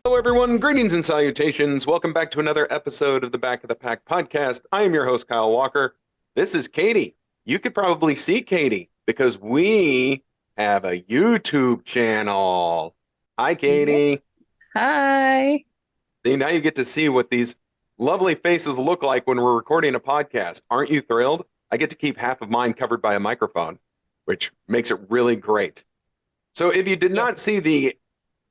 Hello, everyone. Greetings and salutations. Welcome back to another episode of the Back of the Pack podcast. I am your host, Kyle Walker. This is Katy. You could probably see Katy because we have a YouTube channel. Hi, Katy. Hi. See, now you get to see what these lovely faces look like when we're recording a podcast. Aren't you thrilled? I get to keep half of mine covered by a microphone, which makes it really great. So if you did Yeah. not see the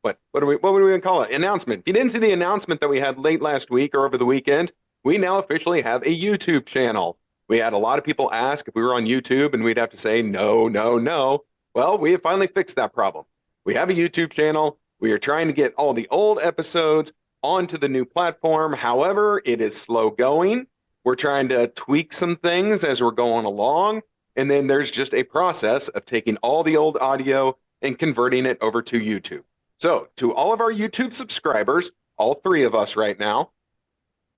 what would we call it? Announcement. If you didn't see the announcement that we had late last week or over the weekend, we now officially have a YouTube channel. We had a lot of people ask if we were on YouTube, and we'd have to say no, no, no. Well, we have finally fixed that problem. We have a YouTube channel. We are trying to get all the old episodes onto the new platform. However, it is slow going. We're trying to tweak some things as we're going along. And then there's just a process of taking all the old audio and converting it over to YouTube. So to all of our YouTube subscribers, all three of us right now,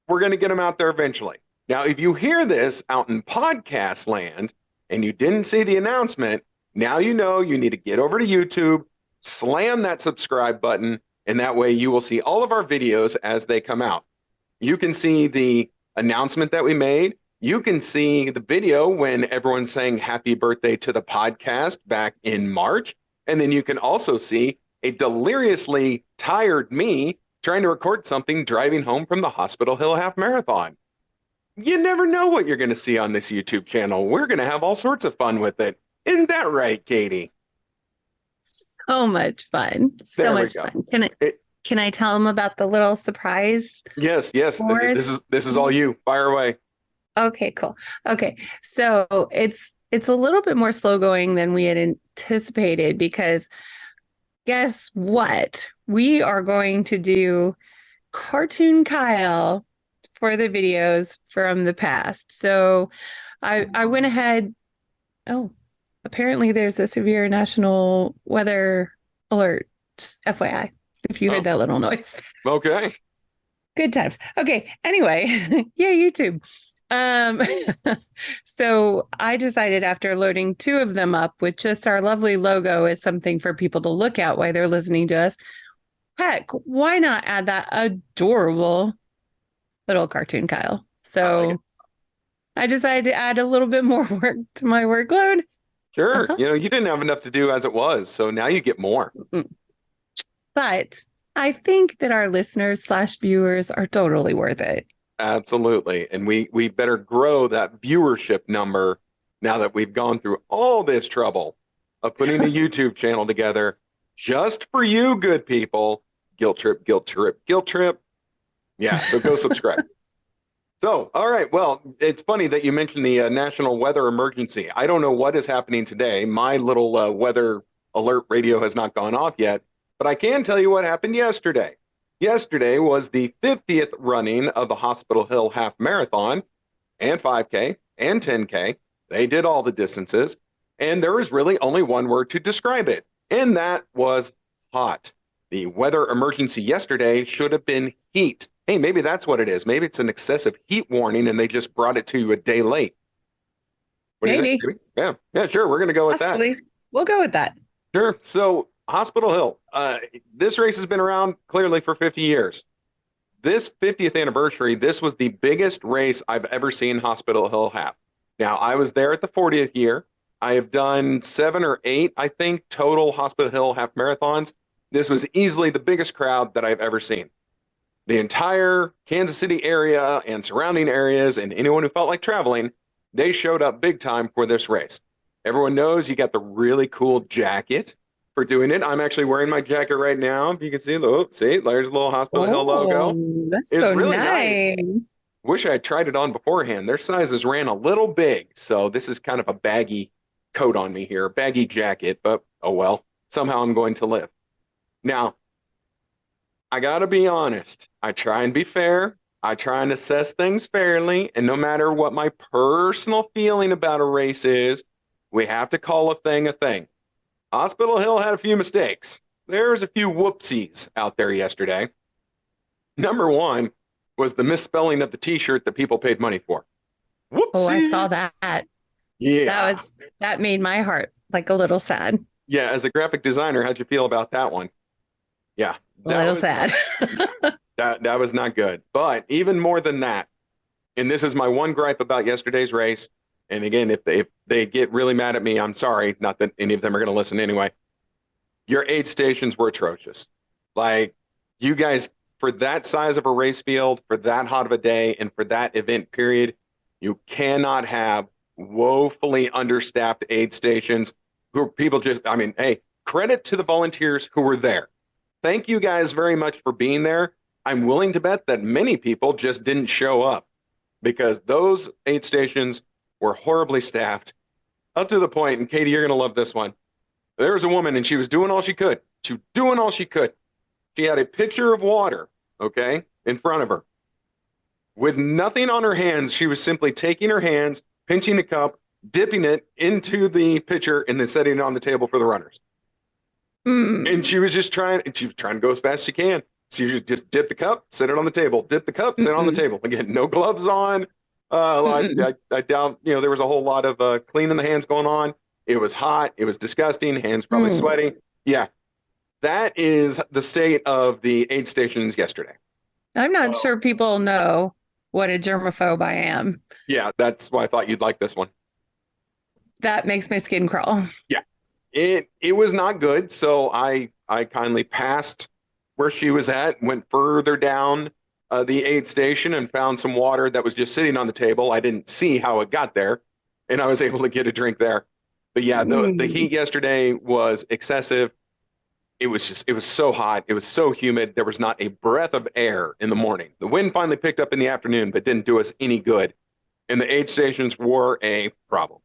we're going to get them out there eventually. Now, if you hear this out in podcast land and you didn't see the announcement, now you know you need to get over to YouTube, slam that subscribe button, and that way you will see all of our videos as they come out. You can see the announcement that we made. You can see the video when everyone's saying happy birthday to the podcast back in March. And then you can also see a deliriously tired me trying to record something driving home from the Hospital Hill Half Marathon. You never know what you're going to see on this YouTube channel. We're going to have all sorts of fun with it. Isn't that right, Katy? So much fun. So There we much go. fun. Can I tell them about the little surprise Yes. board? This is all you. Fire away. Okay, cool. Okay. So it's a little bit more slow going than we had anticipated because guess what? We are going to do Cartoon Kyle for the videos from the past. So I went ahead. Oh, apparently there's a severe national weather alert. Just FYI, if you heard that little noise. Okay. Good times. Okay. Anyway, yeah, YouTube. Um, so I decided after loading two of them up with just our lovely logo as something for people to look at while they're listening to us. Heck, why not add that adorable little cartoon Kyle? So I decided to add a little bit more work to my workload. Sure. You didn't have enough to do as it was, so now you get more. But I think that our listeners / viewers are totally worth it. Absolutely. And we better grow that viewership number now that we've gone through all this trouble of putting a YouTube channel together just for you good people. Guilt trip, guilt trip, guilt trip. Yeah, so go subscribe. So, all right. Well, it's funny that you mentioned the national weather emergency. I don't know what is happening today. My little weather alert radio has not gone off yet, but I can tell you what happened yesterday. Yesterday was the 50th running of the Hospital Hill Half Marathon and 5K and 10K. They did all the distances, and there was really only one word to describe it, and that was hot. The weather emergency yesterday should have been heat. Hey, maybe that's what it is. Maybe it's an excessive heat warning, and they just brought it to you a day late. What do you Maybe. think? Yeah, sure. We're going to go with Possibly. that. We'll go with that. Sure. So Hospital Hill, this race has been around clearly for 50 years. This 50th anniversary, this was the biggest race I've ever seen Hospital Hill have. Now, I was there at the 40th year. I have done 7 or 8, I think, total Hospital Hill half marathons. This was easily the biggest crowd that I've ever seen. The entire Kansas City area and surrounding areas and anyone who felt like traveling, they showed up big time for this race. Everyone knows you got the really cool jacket for doing it. I'm actually wearing my jacket right now. If you can see, there's a little Hospital Hill logo. That's It's so really nice. nice. Wish I had tried it on beforehand. Their sizes ran a little big, so this is kind of a baggy coat on me here, baggy jacket, but oh well, somehow I'm going to live. Now, I gotta be honest. I try and be fair. I try and assess things fairly, and no matter what my personal feeling about a race is, we have to call a thing a thing. Hospital Hill had a few mistakes. There's a few whoopsies out there yesterday. Number one was the misspelling of the t-shirt that people paid money for. Whoopsie. Oh, I saw that. Yeah. That made my heart like a little sad. Yeah, as a graphic designer, how'd you feel about that one? Yeah, A that little was sad. that was not good. But even more than that, and this is my one gripe about yesterday's race. And again, if they get really mad at me, I'm sorry. Not that any of them are going to listen anyway. Your aid stations were atrocious. Like you guys, for that size of a race field, for that hot of a day, and for that event period, you cannot have woefully understaffed aid stations who people just, I mean, hey, credit to the volunteers who were there. Thank you guys very much for being there. I'm willing to bet that many people just didn't show up because those aid stations were horribly staffed up to the point, and Katy, you're going to love this one. There was a woman and she was doing all she could. She was doing all she could. She had a pitcher of water, okay, in front of her. With nothing on her hands, she was simply taking her hands, pinching the cup, dipping it into the pitcher, and then setting it on the table for the runners. And she was trying to go as fast as she can. She would just dip the cup, set it on the table, dip the cup, set it on the table. Again, no gloves on. I doubt, there was a whole lot of cleaning the hands going on. It was hot. It was disgusting. Hands probably sweaty. Yeah. That is the state of the aid stations yesterday. I'm not sure people know what a germaphobe I am. Yeah, that's why I thought you'd like this one. That makes my skin crawl. Yeah. It was not good. So I kindly passed where she was at, went further down the aid station and found some water that was just sitting on the table. I didn't see how it got there, and I was able to get a drink there. But yeah, the heat yesterday was excessive. It was so hot. It was so humid. There was not a breath of air in the morning. The wind finally picked up in the afternoon, but didn't do us any good. And the aid stations were a problem.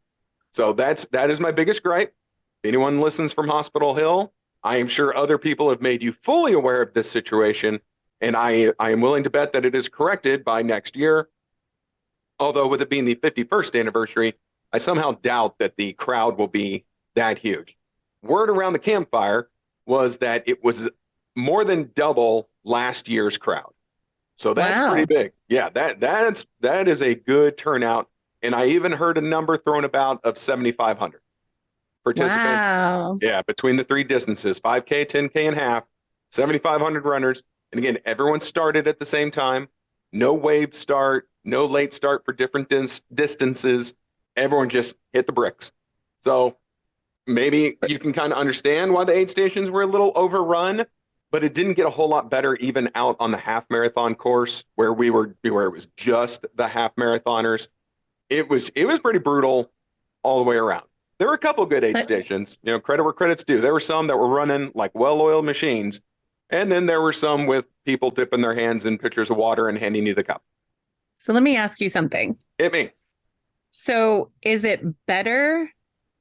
So that is my biggest gripe. If anyone listens from Hospital Hill, I am sure other people have made you fully aware of this situation. And I am willing to bet that it is corrected by next year. Although with it being the 51st anniversary, I somehow doubt that the crowd will be that huge. Word around the campfire was that it was more than double last year's crowd. So that's pretty big. Yeah, that is a good turnout. And I even heard a number thrown about of 7,500 participants. Wow. Yeah, between the three distances, 5K, 10K, and half, 7,500 runners. And again, everyone started at the same time. No wave start, no late start for different distances. Everyone just hit the bricks. So maybe you can kind of understand why the aid stations were a little overrun, but it didn't get a whole lot better even out on the half marathon course where it was just the half marathoners. It was pretty brutal all the way around. There were a couple good aid stations, credit where credit's due. There were some that were running like well-oiled machines, and then there were some with people dipping their hands in pitchers of water and handing you the cup. So let me ask you something. Hit me. So is it better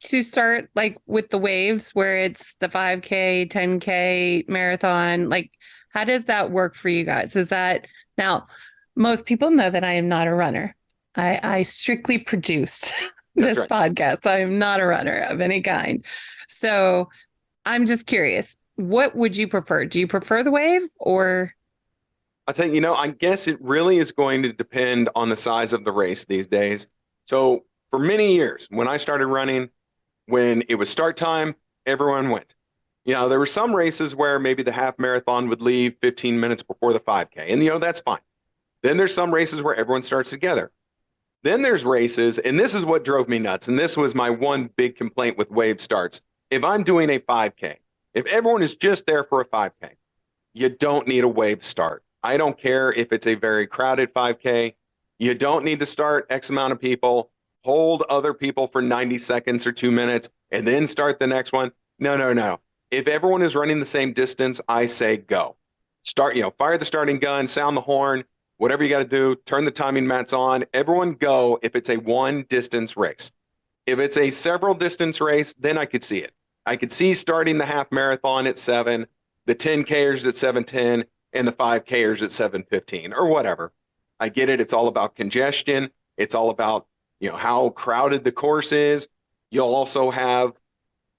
to start like with the waves where it's the 5K, 10K marathon? Like, how does that work for you guys? Is that now most people know that I am not a runner. I strictly produce this podcast. I am not a runner of any kind. So I'm just curious, what would you prefer? Do you prefer the wave or? I'll tell you, I guess it really is going to depend on the size of the race these days. So for many years, when I started running, when it was start time, everyone went. There were some races where maybe the half marathon would leave 15 minutes before the 5K, and that's fine. Then there's some races where everyone starts together. Then there's races, and this is what drove me nuts, and this was my one big complaint with wave starts. If I'm doing a 5K, if everyone is just there for a 5K, you don't need a wave start. I don't care if it's a very crowded 5K. You don't need to start X amount of people, hold other people for 90 seconds or 2 minutes, and then start the next one. No. If everyone is running the same distance, I say go. Start, fire the starting gun, sound the horn, whatever you got to do, turn the timing mats on. Everyone go if it's a one distance race. If it's a several distance race, then I could see it. I could see starting the half marathon at 7, the 10Kers at 7:10, and the 5Kers at 7:15 or whatever. I get it. It's all about congestion. It's all about, how crowded the course is. You'll also have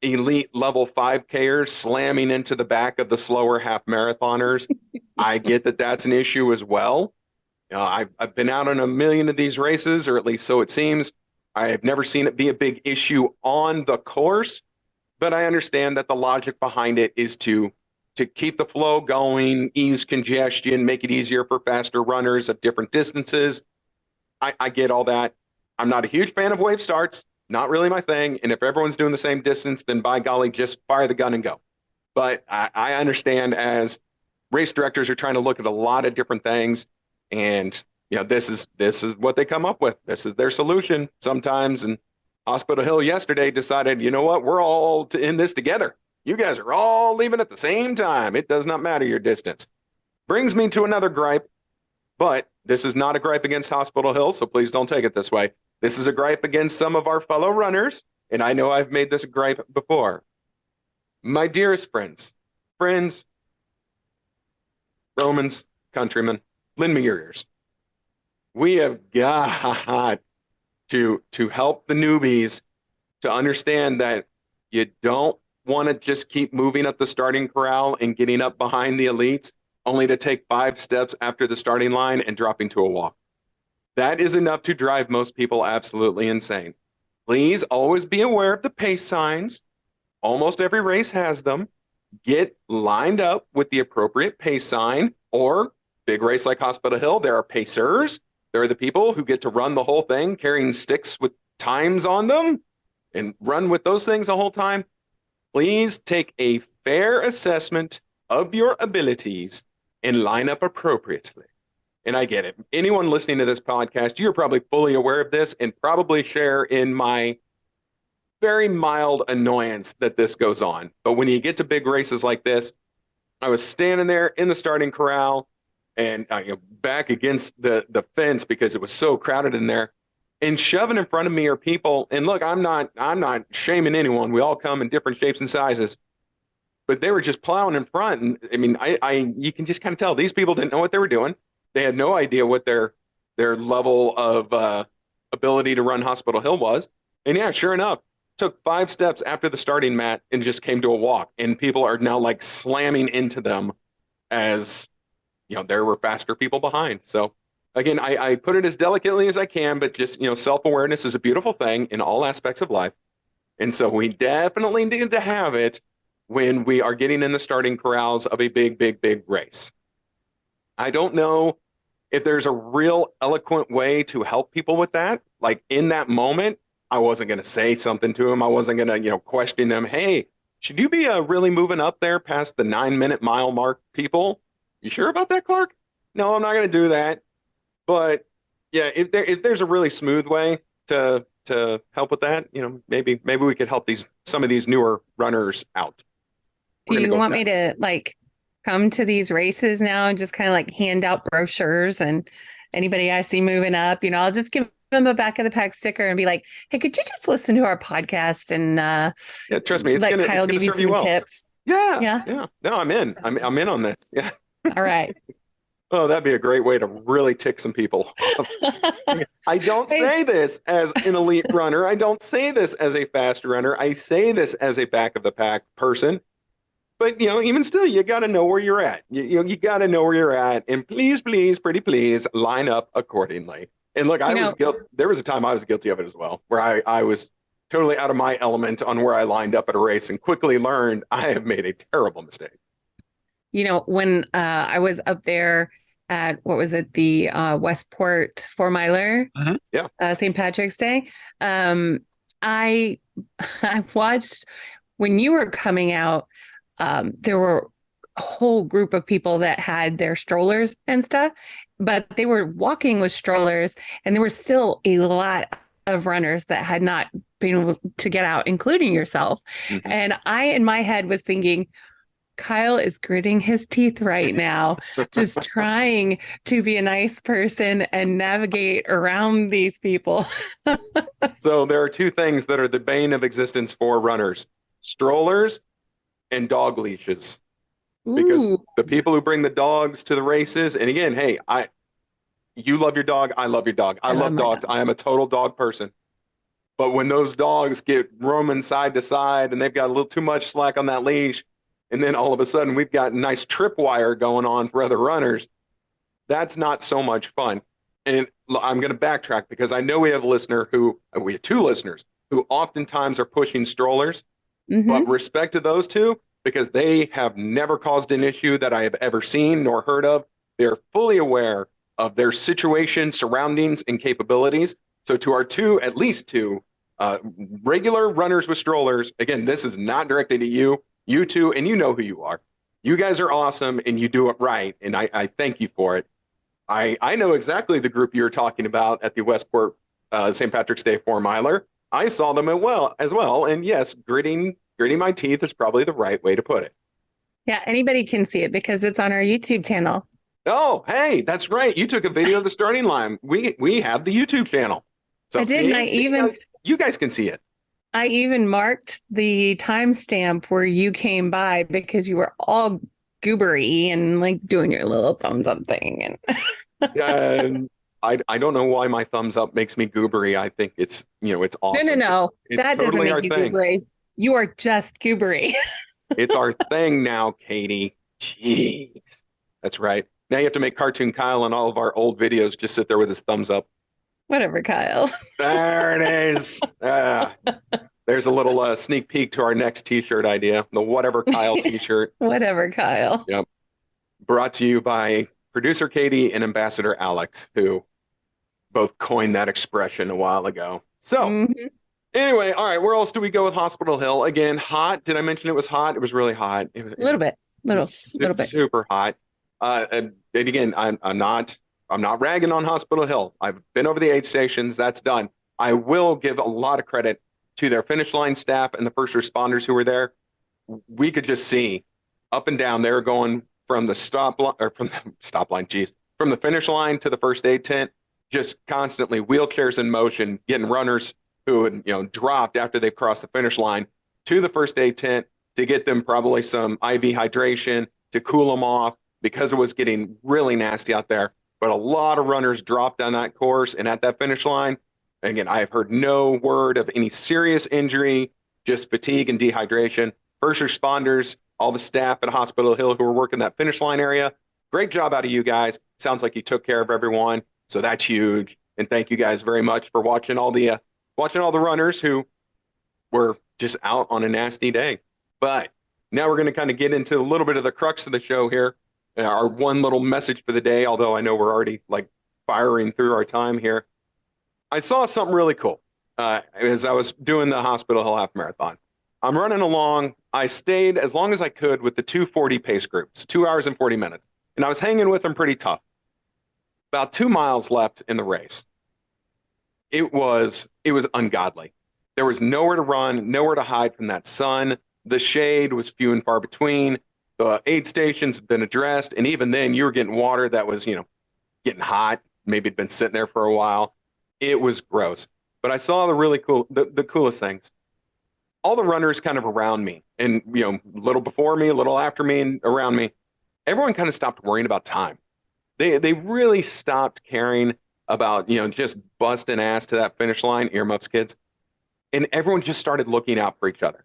elite level 5Kers slamming into the back of the slower half marathoners. I get that that's an issue as well. I've been out on a million of these races, or at least so it seems. I have never seen it be a big issue on the course, but I understand that the logic behind it is to to keep the flow going, ease congestion, make it easier for faster runners of different distances. I get all that. I'm not a huge fan of wave starts, not really my thing. And if everyone's doing the same distance, then by golly, just fire the gun and go. But I understand as race directors are trying to look at a lot of different things, and this is what they come up with. This is their solution sometimes. And Hospital Hill yesterday decided, you know what, we're all in this together. You guys are all leaving at the same time. It does not matter your distance. Brings me to another gripe, but this is not a gripe against Hospital Hill, so please don't take it this way. This is a gripe against some of our fellow runners, and I know I've made this gripe before. My dearest friends, Romans, countrymen, lend me your ears. We have got to help the newbies to understand that you don't want to just keep moving up the starting corral and getting up behind the elites only to take 5 steps after the starting line and dropping to a walk. That is enough to drive most people absolutely insane. Please always be aware of the pace signs. Almost every race has them. Get lined up with the appropriate pace sign, or big race like Hospital Hill, there are pacers. There are the people who get to run the whole thing carrying sticks with times on them and run with those things the whole time. Please take a fair assessment of your abilities and line up appropriately. And I get it. Anyone listening to this podcast, you're probably fully aware of this and probably share in my very mild annoyance that this goes on. But when you get to big races like this, I was standing there in the starting corral and back against the fence because it was so crowded in there. And shoving in front of me are people. And look, I'm not shaming anyone. We all come in different shapes and sizes. But they were just plowing in front. And I mean, you can just kind of tell these people didn't know what they were doing. They had no idea what their level of ability to run Hospital Hill was. And yeah, sure enough, took 5 steps after the starting mat and just came to a walk. And people are now like slamming into them as, there were faster people behind. So again, I put it as delicately as I can, but just, self-awareness is a beautiful thing in all aspects of life. And so we definitely need to have it when we are getting in the starting corrals of a big race. I don't know if there's a real eloquent way to help people with that. Like in that moment, I wasn't going to say something to them. I wasn't going to, question them. Hey, should you be really moving up there past the 9-minute mile mark, people? You sure about that, Clark? No, I'm not going to do that. But yeah, if there's a really smooth way to help with that, maybe we could help some of these newer runners out. Do you want me to come to these races now and just kind of hand out brochures, and anybody I see moving up, I'll just give them a back of the pack sticker and be like, hey, could you just listen to our podcast and yeah, trust me, it's Kyle give you some tips. Yeah. No, I'm in. I'm in on this. Yeah. All right. Oh, that'd be a great way to really tick some people off. I don't say this as an elite runner. I don't say this as a fast runner. I say this as a back of the pack person. But, even still, you got to know where you're at. You got to know where you're at. And please, pretty please, line up accordingly. And look, there was a time I was guilty of it as well, where I was totally out of my element on where I lined up at a race and quickly learned I have made a terrible mistake. When I was up there at, what was it, the Westport 4-miler, St. Patrick's Day, I watched when you were coming out. There were a whole group of people that had their strollers and stuff, but they were walking with strollers, and there were still a lot of runners that had not been able to get out, including yourself. Mm-hmm. And I, in my head, was thinking, Kyle is gritting his teeth right now, just trying to be a nice person and navigate around these people. So there are 2 things that are the bane of existence for runners: strollers and dog leashes. Because the people who bring the dogs to the races, and again, hey, you love your dog, I love your dog. I love dogs. I am a total dog person. But when those dogs get roaming side to side and they've got a little too much slack on that leash, and then all of a sudden we've got nice tripwire going on for other runners, that's not so much fun. And I'm going to backtrack because I know we have we have 2 listeners who oftentimes are pushing strollers. Mm-hmm. But respect to those 2, because they have never caused an issue that I have ever seen nor heard of. They're fully aware of their situation, surroundings, and capabilities. So to our at least two regular runners with strollers, again, this is not directed at you, you two, and you know who you are. You guys are awesome and you do it right. And I thank you for it. I know exactly the group you're talking about at the Westport St. Patrick's Day 4-miler. I saw them as well. And yes, gritting my teeth is probably the right way to put it. Yeah, anybody can see it because it's on our YouTube channel. Oh, hey, that's right. You took a video of the starting line. We have the YouTube channel. So I did, and you guys can see it. I even marked the timestamp where you came by because you were all goobery and like doing your little thumbs up thing. And I don't know why my thumbs up makes me goobery. I think it's awesome. No. It's That totally doesn't make you thing. goobery. You are just goobery. It's our thing now, Katie. Jeez. That's right. Now you have to make Cartoon Kyle and all of our old videos just sit there with his thumbs up. Whatever, Kyle. There it is. There's a little sneak peek to our next t-shirt idea, the Whatever Kyle t-shirt. Whatever, Kyle. Yep. Brought to you by producer Katy and Ambassador Alex, who both coined that expression a while ago. So anyway, all right, where else do we go with Hospital Hill? Again, hot. Did I mention it was hot? It was really hot. A little bit. Little bit. Super hot. And again, I'm not ragging on Hospital Hill. I've been over the aid stations. That's done. I will give a lot of credit to their finish line staff and the first responders who were there. We could just see up and down. They were going from the from the finish line to the first aid tent, just constantly wheelchairs in motion, getting runners who had dropped after they've crossed the finish line to the first aid tent to get them probably some IV hydration to cool them off because it was getting really nasty out there. But a lot of runners dropped on that course and at that finish line. Again, I have heard no word of any serious injury, just fatigue and dehydration. First responders, all the staff at Hospital Hill who were working that finish line area, great job out of you guys. Sounds like you took care of everyone. So that's huge. And thank you guys very much for watching all the runners who were just out on a nasty day. But now we're going to kind of get into a little bit of the crux of the show here. Our one little message for the day, although I know we're already like firing through our time here. I saw something really cool as I was doing the Hospital Hill Half Marathon. I'm running along. I stayed as long as I could with the 2:40 pace groups, 2 hours and 40 minutes. And I was hanging with them pretty tough. About 2 miles left in the race. It was ungodly. There was nowhere to run, nowhere to hide from that sun. The shade was few and far between. The aid stations had been addressed. And even then, you were getting water that was, getting hot. Maybe it'd been sitting there for a while. It was gross. But I saw the coolest things. All the runners kind of around me and, a little before me, a little after me and around me, everyone kind of stopped worrying about time. They really stopped caring about, just busting ass to that finish line, earmuffs, kids. And everyone just started looking out for each other.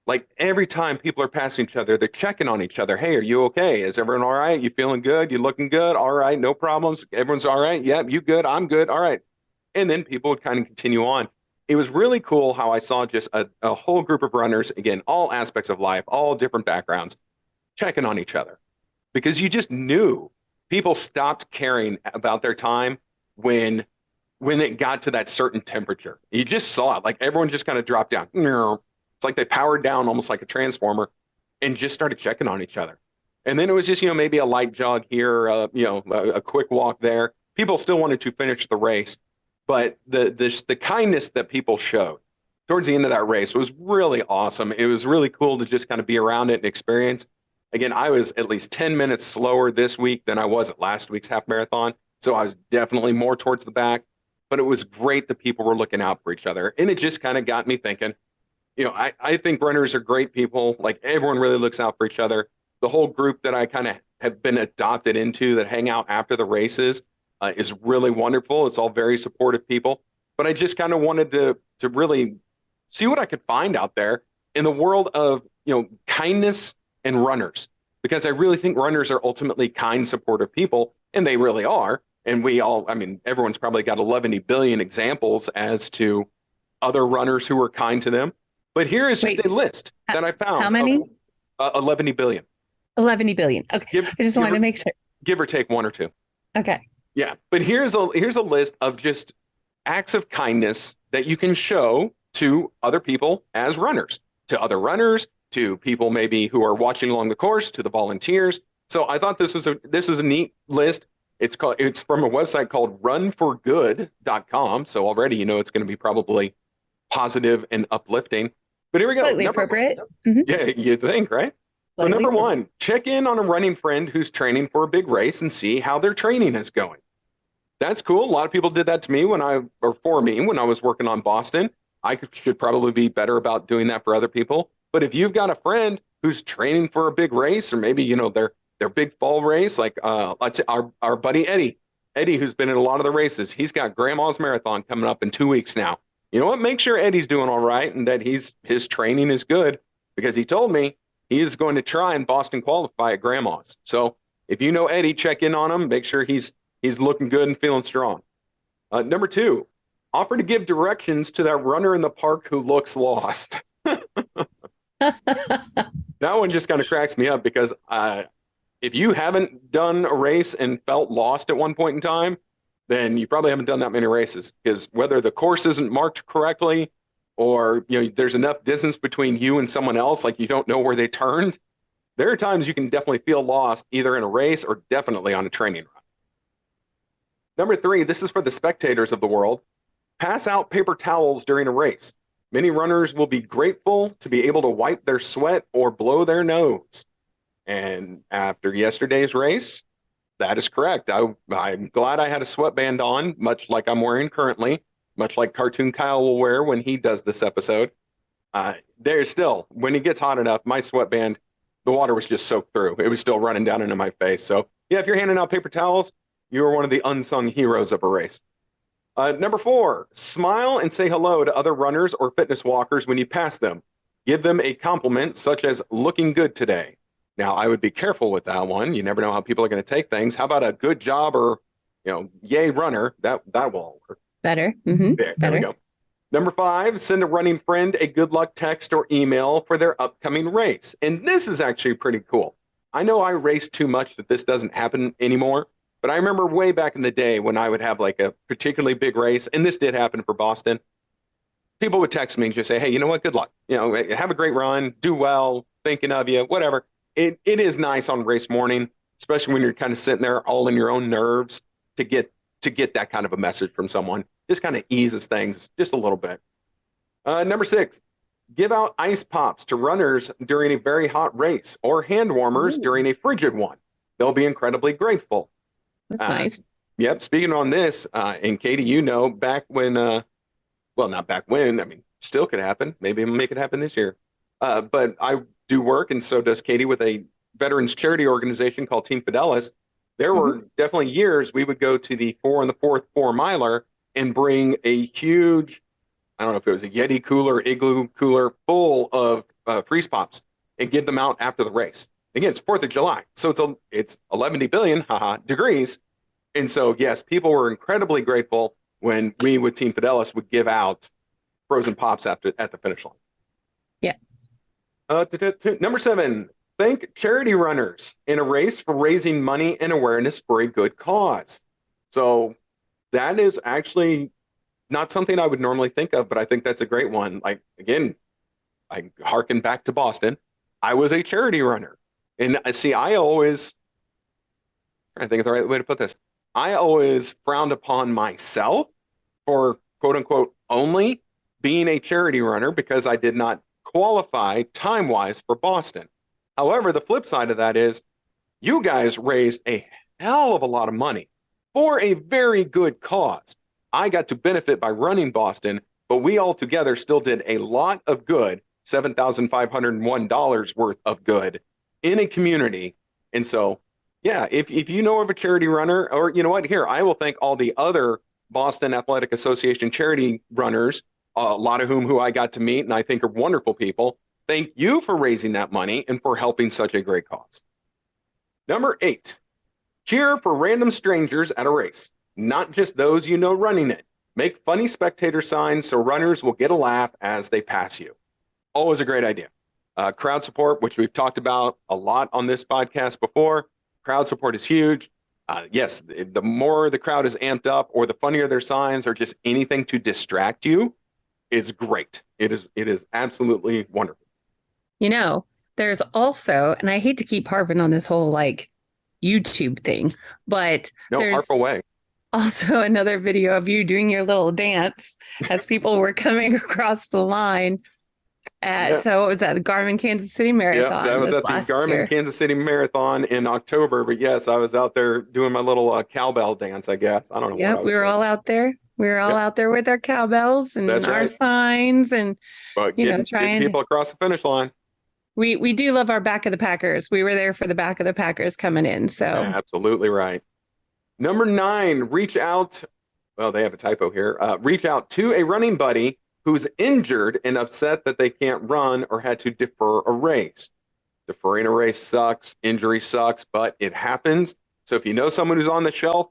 Like every time people are passing each other, they're checking on each other. Hey, are you okay? Is everyone all right? You feeling good? You looking good? All right, no problems. Everyone's all right. Yep, you good? I'm good. All right. And then people would kind of continue on. It was really cool how I saw just a whole group of runners, again, all aspects of life, all different backgrounds, checking on each other. Because you just knew people stopped caring about their time when it got to that certain temperature. You just saw it. Like everyone just kind of dropped down. It's like they powered down almost like a transformer and just started checking on each other. And then it was just, maybe a light jog here, a quick walk there. People still wanted to finish the race. But the kindness that people showed towards the end of that race was really awesome. It was really cool to just kind of be around it and experience. Again, I was at least 10 minutes slower this week than I was at last week's half marathon. So I was definitely more towards the back. But it was great that people were looking out for each other. And it just kind of got me thinking, I think runners are great people. Like everyone really looks out for each other. The whole group that I kind of have been adopted into that hang out after the races is really wonderful. It's all very supportive people. But I just kind of wanted to really see what I could find out there in the world of, kindness and runners, because I really think runners are ultimately kind, supportive people, and they really are. And everyone's probably got 11 billion examples as to other runners who were kind to them. But here is just a list that I found. How many? 11 billion. 11 billion. Okay. Give, I just give wanted or, to make sure. give or take one or two. Okay. Yeah, but here's a list of just acts of kindness that you can show to other people as runners, to other runners, to people maybe who are watching along the course, to the volunteers. So I thought this is a neat list. It's from a website called runforgood.com. So already you know it's going to be probably positive and uplifting. But here we go. Slightly appropriate. Mhm. Yeah, you think, right? So Slightly number appropriate. one, check in on a running friend who's training for a big race and see how their training is going. That's cool. A lot of people did that to me for me when I was working on Boston. Should probably be better about doing that for other people. But if you've got a friend who's training for a big race, or maybe their big fall race, like let's say our buddy Eddie, who's been in a lot of the races, he's got Grandma's Marathon coming up in 2 weeks now. You know what? Make sure Eddie's doing all right and that his training is good, because he told me he is going to try and Boston qualify at Grandma's. So if you know Eddie, check in on him. Make sure he's looking good and feeling strong. Number two, offer to give directions to that runner in the park who looks lost. That one just kind of cracks me up, because if you haven't done a race and felt lost at one point in time, then you probably haven't done that many races, because whether the course isn't marked correctly, or there's enough distance between you and someone else, like you don't know where they turned, there are times you can definitely feel lost either in a race or definitely on a training run. Number three, this is for the spectators of the world. Pass out paper towels during a race. Many runners will be grateful to be able to wipe their sweat or blow their nose. And after yesterday's race, that is correct. I'm glad I had a sweatband on, much like I'm wearing currently, much like Cartoon Kyle will wear when he does this episode. There's still, when it gets hot enough, my sweatband, the water was just soaked through. It was still running down into my face. So yeah, if you're handing out paper towels, you are one of the unsung heroes of a race. Number four, smile and say hello to other runners or fitness walkers when you pass them. Give them a compliment, such as looking good today. Now, I would be careful with that one. You never know how people are going to take things. How about a good job, or, yay runner? That will all work. Better. Mm-hmm. There we go. Number five, send a running friend a good luck text or email for their upcoming race. And this is actually pretty cool. I know I race too much that this doesn't happen anymore. But I remember way back in the day when I would have like a particularly big race, and this did happen for Boston, people would text me and just say, hey, you know what? Good luck. Have a great run, do well, thinking of you, whatever. It is nice on race morning, especially when you're kind of sitting there all in your own nerves, to get that kind of a message from someone. Just kind of eases things just a little bit. Number six, give out ice pops to runners during a very hot race, or hand warmers during a frigid one. They'll be incredibly grateful. That's nice. Yep. Speaking on this, and Katy, back when, well, not back when, I mean, still could happen. Maybe we'll make it happen this year. But I do work, and so does Katy, with a veterans charity organization called Team Fidelis. There were definitely years we would go to the 4 and the 4th 4-miler and bring a huge, I don't know if it was a Yeti cooler, igloo cooler full of freeze pops, and give them out after the race. Again, it's 4th of July, so it's 11 billion degrees. And so, yes, people were incredibly grateful when we with Team Fidelis would give out frozen pops at the finish line. Yeah. Number 7, thank charity runners in a race for raising money and awareness for a good cause. So that is actually not something I would normally think of, but I think that's a great one. Like, again, I harken back to Boston. I was a charity runner. And see, I think of the right way to put this. I always frowned upon myself for quote unquote only being a charity runner, because I did not qualify time-wise for Boston. However, the flip side of that is you guys raised a hell of a lot of money for a very good cause. I got to benefit by running Boston, but we all together still did a lot of good, $7,501 worth of good in a community. And so, yeah, if you know of a charity runner, or you know what, here, I will thank all the other Boston Athletic Association charity runners, a lot of who I got to meet and I think are wonderful people. Thank you for raising that money and for helping such a great cause. Number 8, cheer for random strangers at a race, not just those you know running it. Make funny spectator signs so runners will get a laugh as they pass you. Always a great idea. Crowd support, which we've talked about a lot on this podcast before. Crowd support is huge. Yes, the more the crowd is amped up or the funnier their signs or just anything to distract you is great. It is absolutely wonderful. There's also, and I hate to keep harping on this whole like YouTube thing, but No, harp there's away. also another video of you doing your little dance as people were coming across the line Yeah. so what was that, the Garmin Kansas City Yeah, that Marathon was this at the last Garmin year. Kansas City Marathon in October. But yes, I was out there doing my little cowbell dance, I guess. I don't know what I Yep, we was were doing. all out there. We were all Yep, out there with our cowbells and that's our right. signs and But getting trying. people across the finish line. We do love our back of the Packers. We were there for the back of the Packers coming in. So Absolutely right. Number 9, reach out. Well, they have a typo here. Reach out to a running buddy who's injured and upset that they can't run or had to defer a race. Deferring a race sucks. Injury sucks, but it happens. So if you know someone who's on the shelf,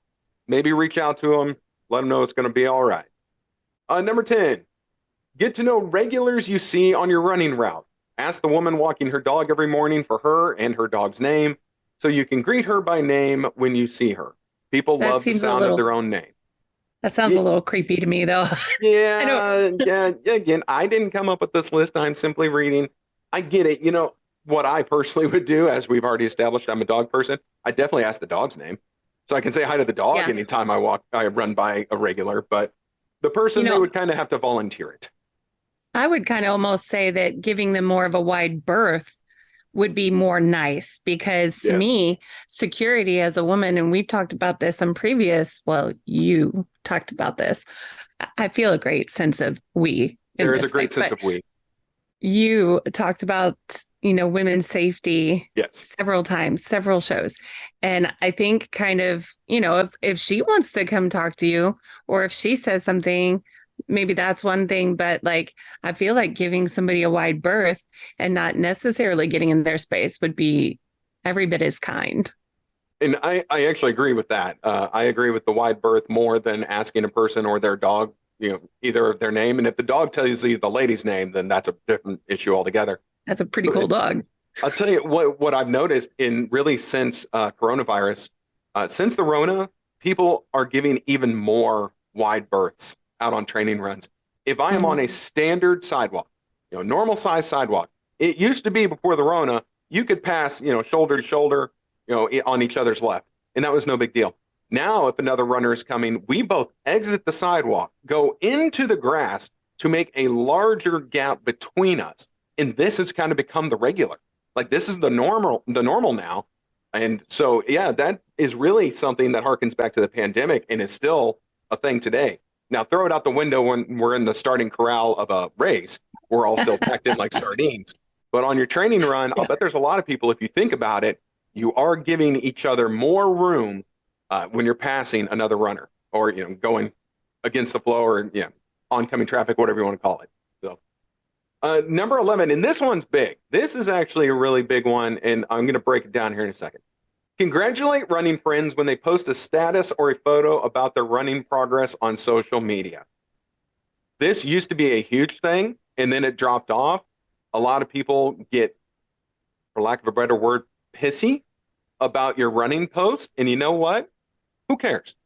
maybe reach out to them. Let them know it's going to be all right. Number 10, get to know regulars you see on your running route. Ask the woman walking her dog every morning for her and her dog's name so you can greet her by name when you see her. People that love the seems a sound of little, their own name. that sounds Yeah, a little creepy to me though. I don't, yeah. Again, I didn't come up with this list. I'm simply reading. I get it. You know, what I personally would do, as we've already established, I'm a dog person. I definitely ask the dog's name. So I can say hi to the dog yeah, anytime I run by a regular, but the you person, they know, would kind of have to volunteer it. I would kind of almost say that giving them more of a wide berth would be more nice because to Yes. me, security as a woman, and we've talked about this on previous, well, you talked about this. I feel a great sense of we in There is a this thing, great sense but of we. you talked about, women's safety Yes. several times, several shows. And I think kind of, if she wants to come talk to you or if she says something, maybe that's one thing. But like, I feel like giving somebody a wide berth and not necessarily getting in their space would be every bit as kind. And I actually agree with that. I agree with the wide berth more than asking a person or their dog, either their name. And if the dog tells you the lady's name, then that's a different issue altogether. That's a pretty But cool dog. I'll tell you what I've noticed in really since coronavirus, since the Rona, people are giving even more wide berths out on training runs. If I am on a Mhm. standard sidewalk, normal size sidewalk, it used to be before the Rona, you could pass, shoulder to shoulder, on each other's left, and that was no big deal. Now, if another runner is coming, we both exit the sidewalk, go into the grass to make a larger gap between us, and this has kind of become the regular. Like this is the normal now. And so, yeah, that is really something that harkens back to the pandemic and is still a thing today. Now, throw it out the window when we're in the starting corral of a race. We're all still packed in like sardines. But on your training run, I'll Yeah. bet there's a lot of people, if you think about it, you are giving each other more room when you're passing another runner or, going against the flow or, oncoming traffic, whatever you want to call it. So number 11, and this one's big. This is actually a really big one, and I'm going to break it down here in a second. Congratulate running friends when they post a status or a photo about their running progress on social media. This used to be a huge thing, and then it dropped off. A lot of people get, for lack of a better word, pissy about your running post. And you know what? Who cares?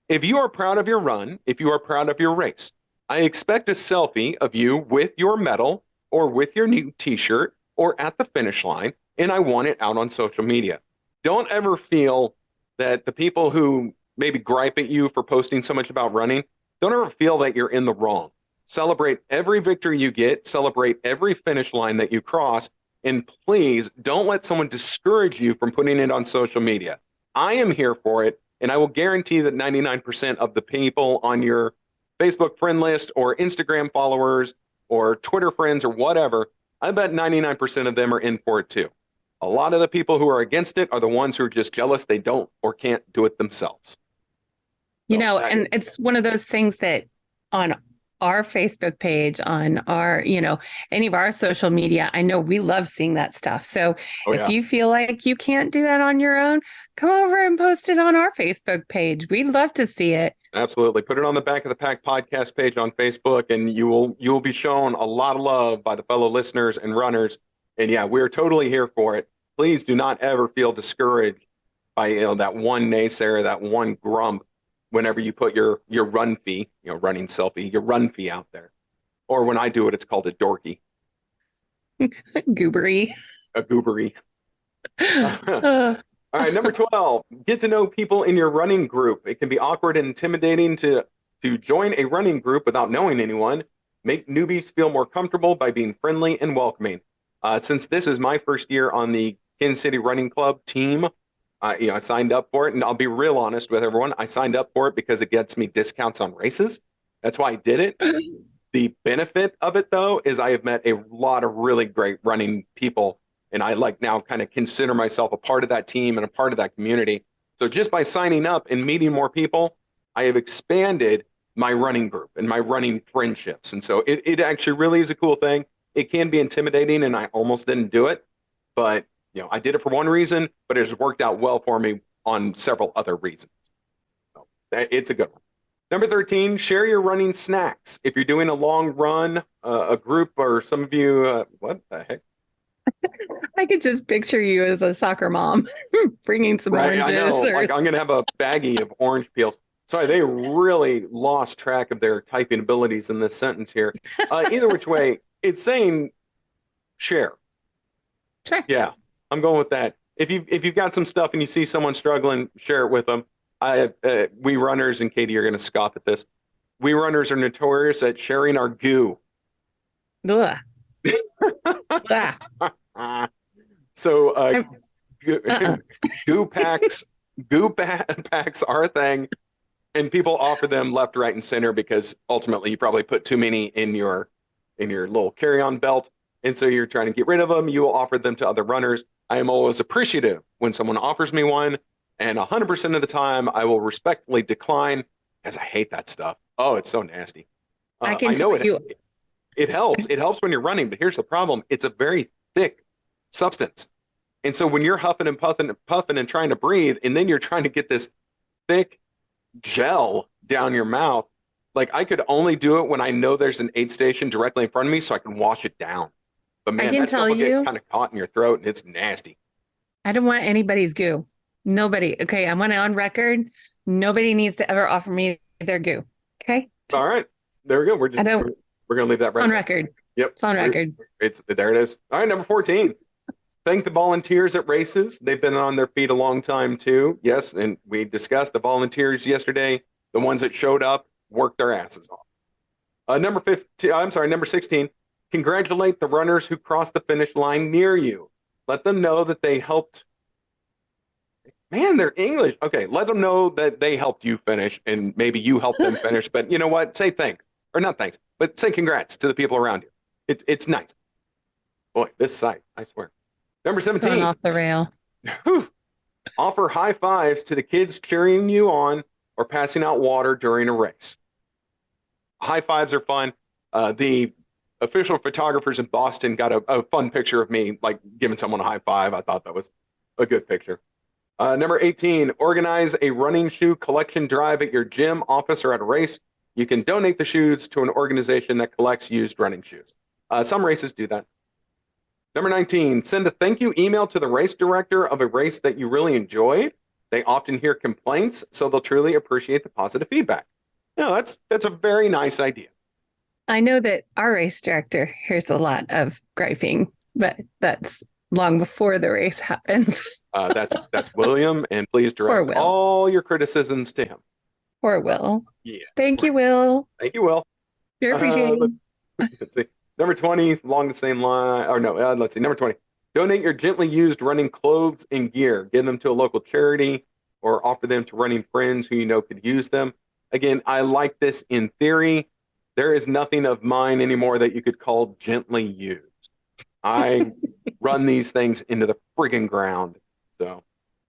If you are proud of your run, if you are proud of your race, I expect a selfie of you with your medal or with your new t-shirt or at the finish line, and I want it out on social media. Don't ever feel that the people who maybe gripe at you for posting so much about running, don't ever feel that you're in the wrong. Celebrate every victory you get, celebrate every finish line that you cross, and please don't let someone discourage you from putting it on social media. I am here for it. And I will guarantee that 99% of the people on your Facebook friend list or Instagram followers or Twitter friends or whatever, I bet 99% of them are in for it too. A lot of the people who are against it are the ones who are just jealous they don't or can't do it themselves. So that And is, it's one of those things that on our Facebook page, on our, any of our social media, I know we love seeing that stuff. So oh if yeah, you feel like you can't do that on your own, come over and post it on our Facebook page. We'd love to see it. absolutely. Put it on the Back of the Pack podcast page on Facebook, and you will be shown a lot of love by the fellow listeners and runners And yeah, we're totally here for it. Please do not ever feel discouraged by that one naysayer, that one grump whenever you put your run fee, running selfie, your run fee out there. Or when I do it, it's called a dorky, Goobery. a goobery. Uh, All right, number 12, get to know people in your running group. It can be awkward and intimidating to join a running group without knowing anyone. Make newbies feel more comfortable by being friendly and welcoming. Since this is my first year on the Kansas City Running Club team, I signed up for it, and I'll be real honest with everyone. I signed up for it because it gets me discounts on races. That's why I did it. The benefit of it, though, is I have met a lot of really great running people, and I like now kind of consider myself a part of that team and a part of that community. So just by signing up and meeting more people, I have expanded my running group and my running friendships. And so it actually really is a cool thing. It can be intimidating, and I almost didn't do it, but I did it for one reason, but it has worked out well for me on several other reasons. So it's a good one. Number 13, share your running snacks. If you're doing a long run, a group, or some of you, what the heck? I could just picture you as a soccer mom bringing some Right, oranges. I know. Like I'm going to have a baggie of orange peels. Sorry, they really lost track of their typing abilities in this sentence here. Either which way, it's saying share. Sure. Yeah, I'm going with that. If you've got some stuff and you see someone struggling, share it with them. We runners, and Katie, you're going to scoff at this. We runners are notorious at sharing our goo. Ugh. Ugh. So I'm- uh-uh. goo packs, packs are a thing, and people offer them left, right, and center because ultimately you probably put too many in your little carry-on belt, and so you're trying to get rid of them. You will offer them to other runners. I am always appreciative when someone offers me one, and 100% of the time I will respectfully decline because I hate that stuff. Oh, it's so nasty. I can I know tell you. it helps. It helps when you're running, but here's the problem. It's a very thick substance. And so when you're huffing and puffing and trying to breathe, and then you're trying to get this thick gel down your mouth, like I could only do it when I know there's an aid station directly in front of me so I can wash it down. But I man, can that stuff tell will get you, kind of caught in your throat and it's nasty. I don't want anybody's goo. Nobody. Okay, I want it on record. Nobody needs to ever offer me their goo. Okay. All right. There we go. I don't We're gonna leave that right on there. record. Yep. It's on record. It's there it is. All right, number 14. Thank the volunteers at races. They've been on their feet a long time too. Yes, and we discussed the volunteers yesterday. The ones that showed up worked their asses off. Number 15, I'm sorry, number 16. Congratulate the runners who crossed the finish line near you. Let them know that they helped. Man, they're English. Okay, let them know that they helped you finish and maybe you helped them finish. But you know what? Say thanks. Or not thanks, but say congrats to the people around you. It's nice. Boy, this site, I swear. Number Gone 17. off the rail. Offer high fives to the kids cheering you on or passing out water during a race. High fives are fun. The official photographers in Boston got a fun picture of me like giving someone a high five. I thought that was a good picture. Number 18, organize a running shoe collection drive at your gym, office, or at a race. You can donate the shoes to an organization that collects used running shoes. Some races do that. Number 19, send a thank you email to the race director of a race that you really enjoyed. They often hear complaints, so they'll truly appreciate the positive feedback. That's a very nice idea. I know that our race director hears a lot of griping, but that's long before the race happens. That's William, and please direct all your criticisms to him. Poor Will. Yeah. Thank you, Will. Thank you, Will. You're appreciated. Let's see. Number 20, along the same line, or no, let's see. Number 20, donate your gently used running clothes and gear. Give them to a local charity or offer them to running friends who you know could use them. Again, I like this in theory. There is nothing of mine anymore that you could call gently used. I run these things into the friggin' ground. So,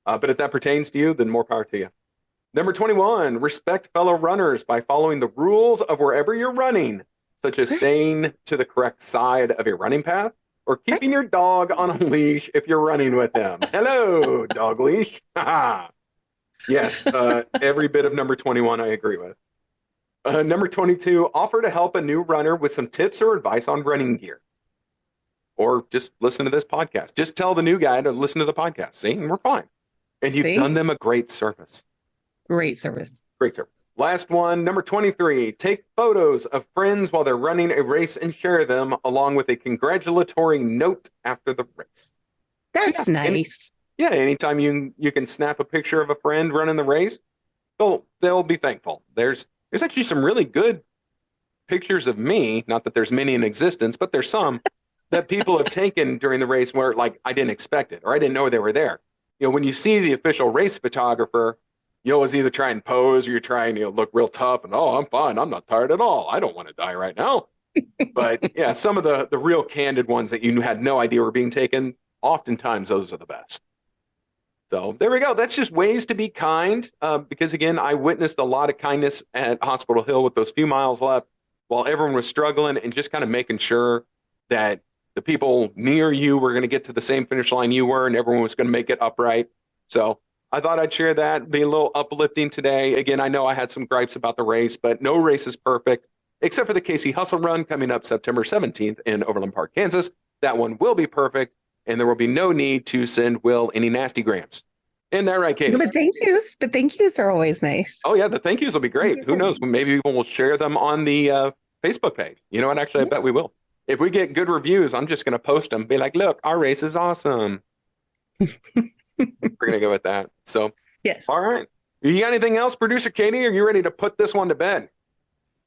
but if that pertains to you, then more power to you. Number 21, respect fellow runners by following the rules of wherever you're running, such as staying to the correct side of your running path or keeping your dog on a leash if you're running with them. Hello, dog leash. Yes, every bit of number 21 I agree with. Number 22, offer to help a new runner with some tips or advice on running gear. or just listen to this podcast. Just tell the new guy to listen to the podcast. See, and we're fine. And you've done them a great service. Great service. Great service. Last one, number 23. Take photos of friends while they're running a race and share them along with a congratulatory note after the race. That's nice. Anytime you can snap a picture of a friend running the race, they'll be thankful. There's actually some really good pictures of me, not that there's many in existence, but there's some that people have taken during the race where like I didn't expect it or I didn't know they were there. When you see the official race photographer, you always either try and pose or you're trying to look real tough and, I'm fine. I'm not tired at all. I don't want to die right now. But yeah, some of the real candid ones that you had no idea were being taken, oftentimes those are the best. So there we go. That's just ways to be kind. Because again, I witnessed a lot of kindness at Hospital Hill with those few miles left while everyone was struggling and just kind of making sure that the people near you were going to get to the same finish line you were and everyone was going to make it upright. So I thought I'd share that, be a little uplifting today. Again, I know I had some gripes about the race, but no race is perfect, except for the Casey Hustle Run coming up September 17th in Overland Park, Kansas. That one will be perfect, and there will be no need to send Will any nasty grams. Isn't that right, Katy? No, but thank yous are always nice. Oh, yeah, the thank yous will be great. Who knows? Maybe people will share them on the Facebook page. You know what? Actually, I bet we will. If we get good reviews, I'm just going to post them, be like, look, our race is awesome. We're going to go with that. So, yes. All right. You got anything else, Producer Katy? Are you ready to put this one to bed?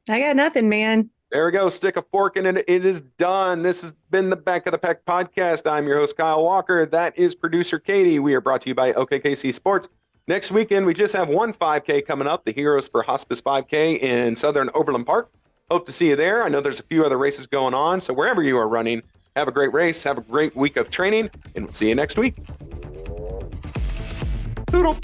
I got nothing, man. There we go. Stick a fork in it. It is done. This has been the Back of the Pack podcast. I'm your host, Kyle Walker. That is Producer Katy. We are brought to you by OKKC Sports. Next weekend, we just have one 5K coming up, the Heroes for Hospice 5K in Southern Overland Park. Hope to see you there. I know there's a few other races going on. So wherever you are running, have a great race. Have a great week of training, and we'll see you next week. Toodles.